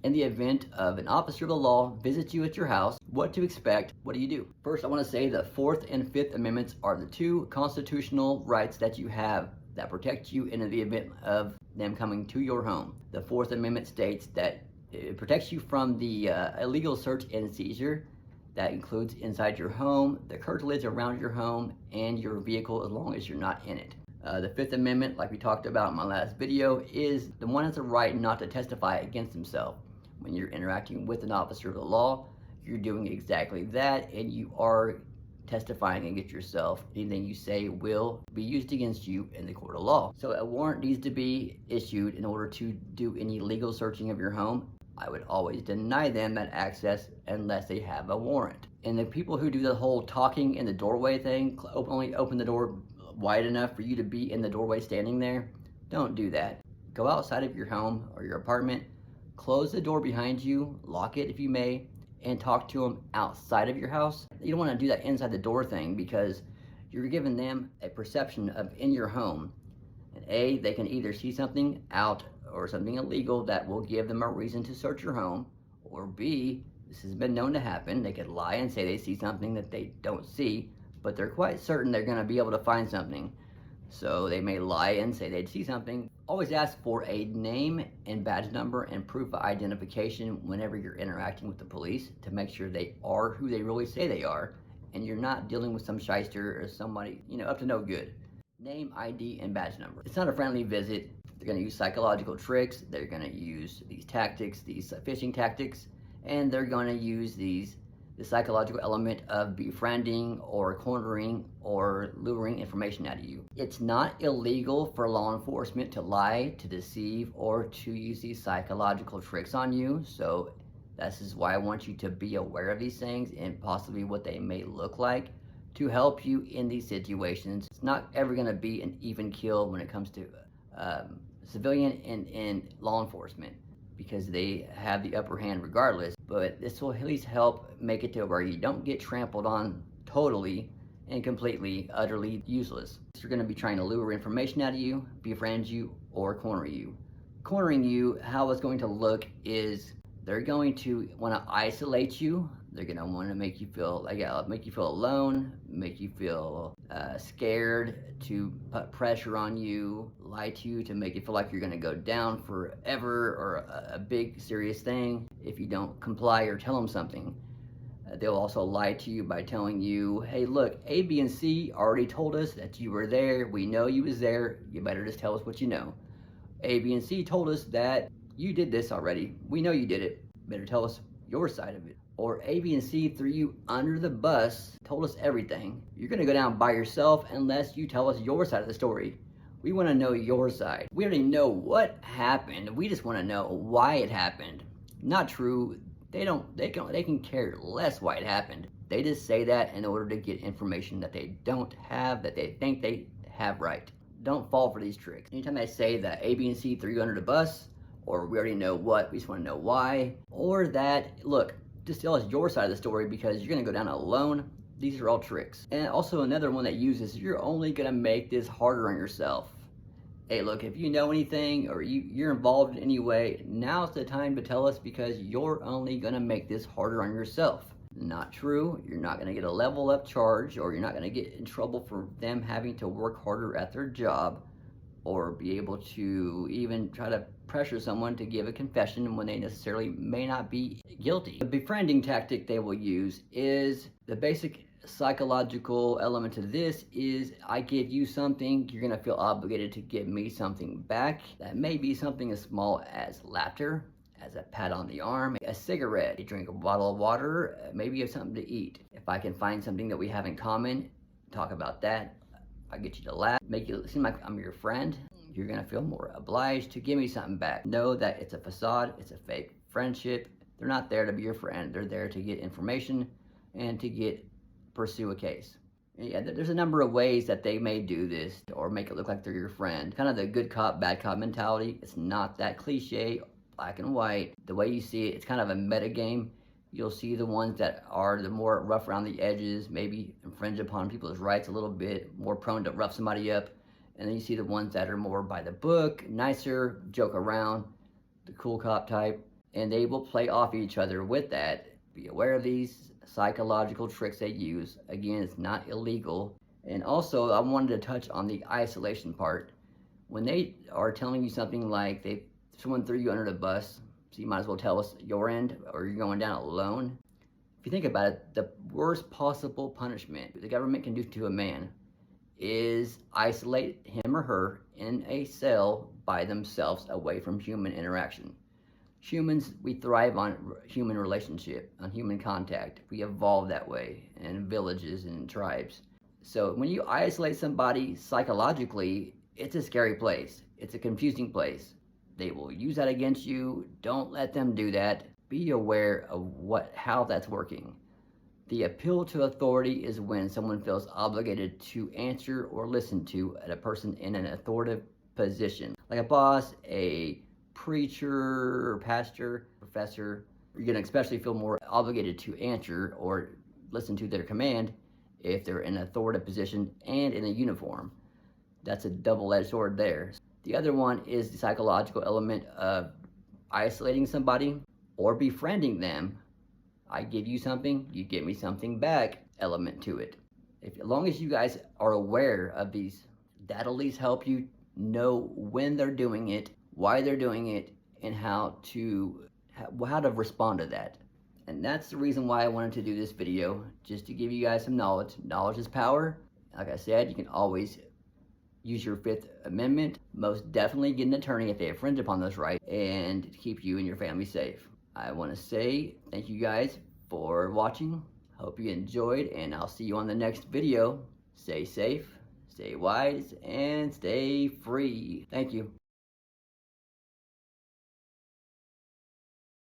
In the event of an officer of the law visits you at your house, what to expect, what do you do? First, I want to say the Fourth and Fifth Amendments are the two constitutional rights that you have that protect you in the event of them coming to your home. The Fourth Amendment states that it protects you from the illegal search and seizure. That includes inside your home, the curtilage around your home, and your vehicle as long as you're not in it. The Fifth Amendment, like we talked about in my last video, is the one that's a right not to testify against himself. When you're interacting with an officer of the law, you're doing exactly that, and you are testifying against yourself. Anything you say will be used against you in the court of law. So a warrant needs to be issued in order to do any legal searching of your home. I would always deny them that access unless they have a warrant. And the people who do the whole talking in the doorway thing, only open the door wide enough for you to be in the doorway standing there, don't do that. Go outside of your home or your apartment, close the door behind you, lock it if you may, and talk to them outside of your house. You don't want to do that inside the door thing because you're giving them a perception of in your home. And A, they can either see something out or something illegal that will give them a reason to search your home, or B, this has been known to happen, they could lie and say they see something that they don't see, but they're quite certain they're going to be able to find something. So they may lie and say they'd see something. Always ask for a name and badge number and proof of identification whenever you're interacting with the police to make sure they are who they really say they are, and you're not dealing with some shyster or somebody, up to no good. Name, ID, and badge number. It's not a friendly visit. They're going to use psychological tricks. They're going to use these tactics, these phishing tactics, and they're going to use the psychological element of befriending or cornering or luring information out of you. It's not illegal for law enforcement to lie, to deceive, or to use these psychological tricks on you. So this is why I want you to be aware of these things and possibly what they may look like to help you in these situations. It's not ever going to be an even kill when it comes to civilian and law enforcement, because they have the upper hand regardless, but this will at least help make it to where you don't get trampled on totally and completely, utterly useless. They're going to be trying to lure information out of you, befriend you, or corner you. Cornering you, how it's going to look is they're going to want to isolate you. They're going to want to make you feel alone, make you feel scared, to put pressure on you, lie to you to make you feel like you're going to go down forever or a big serious thing if you don't comply or tell them something. They'll also lie to you by telling you, hey, look, A, B, and C already told us that you were there. We know you was there. You better just tell us what you know. A, B, and C told us that you did this already. We know you did it. Better tell us your side of it. Or A, B, and C threw you under the bus, told us everything. You're going to go down by yourself unless you tell us your side of the story. We want to know your side. We already know what happened. We just want to know why it happened. Not true. They can care less why it happened. They just say that in order to get information that they don't have, that they think they have right. Don't fall for these tricks. Anytime they say that A, B, and C threw you under the bus, or we already know what, we just want to know why, or that, look, just tell us your side of the story because you're going to go down alone. These are all tricks. And also another one that uses, you're only going to make this harder on yourself. Hey, look, if you know anything or you're involved in any way, now's the time to tell us because you're only going to make this harder on yourself. Not true. You're not going to get a level up charge, or you're not going to get in trouble for them having to work harder at their job, or be able to even try to pressure someone to give a confession when they necessarily may not be guilty. The befriending tactic they will use is the basic psychological element to this is I give you something, you're going to feel obligated to give me something back. That may be something as small as laughter, as a pat on the arm, a cigarette, you drink a bottle of water, maybe you have something to eat. If I can find something that we have in common, talk about that. I get you to laugh, make you seem like I'm your friend, you're going to feel more obliged to give me something back. Know that it's a facade, it's a fake friendship. They're not there to be your friend. They're there to get information and to pursue a case. Yeah, there's a number of ways that they may do this or make it look like they're your friend. Kind of the good cop, bad cop mentality. It's not that cliche, black and white. The way you see it, it's kind of a meta game. You'll see the ones that are the more rough around the edges, maybe infringe upon people's rights a little bit, more prone to rough somebody up. And then you see the ones that are more by the book, nicer, joke around, the cool cop type. and they will play off each other with that. Be aware of these psychological tricks they use. Again, it's not illegal. And also, I wanted to touch on the isolation part. When they are telling you something like someone threw you under the bus, so you might as well tell us your end, or you're going down alone. If you think about it, the worst possible punishment the government can do to a man is isolate him or her in a cell by themselves away from human interaction. Humans, we thrive on human relationship, on human contact. We evolve that way in villages and tribes. So when you isolate somebody psychologically, it's a scary place. It's a confusing place. They will use that against you. Don't let them do that. Be aware of how that's working. The appeal to authority is when someone feels obligated to answer or listen to a person in an authoritative position, like a boss, a preacher, pastor, professor. You're going to especially feel more obligated to answer or listen to their command if they're in an authoritative position and in a uniform. That's a double-edged sword there. The other one is the psychological element of isolating somebody or befriending them. I give you something, you give me something back element to it. As long as you guys are aware of these, that'll at least help you know when they're doing it, why they're doing it, and how to respond to that. And that's the reason why I wanted to do this video, just to give you guys some knowledge. Knowledge is power. Like I said, you can always use your Fifth Amendment. Most definitely get an attorney if they infringe upon those rights, and keep you and your family safe. I want to say thank you guys for watching. Hope you enjoyed, and I'll see you on the next video. Stay safe, stay wise, and stay free. Thank you.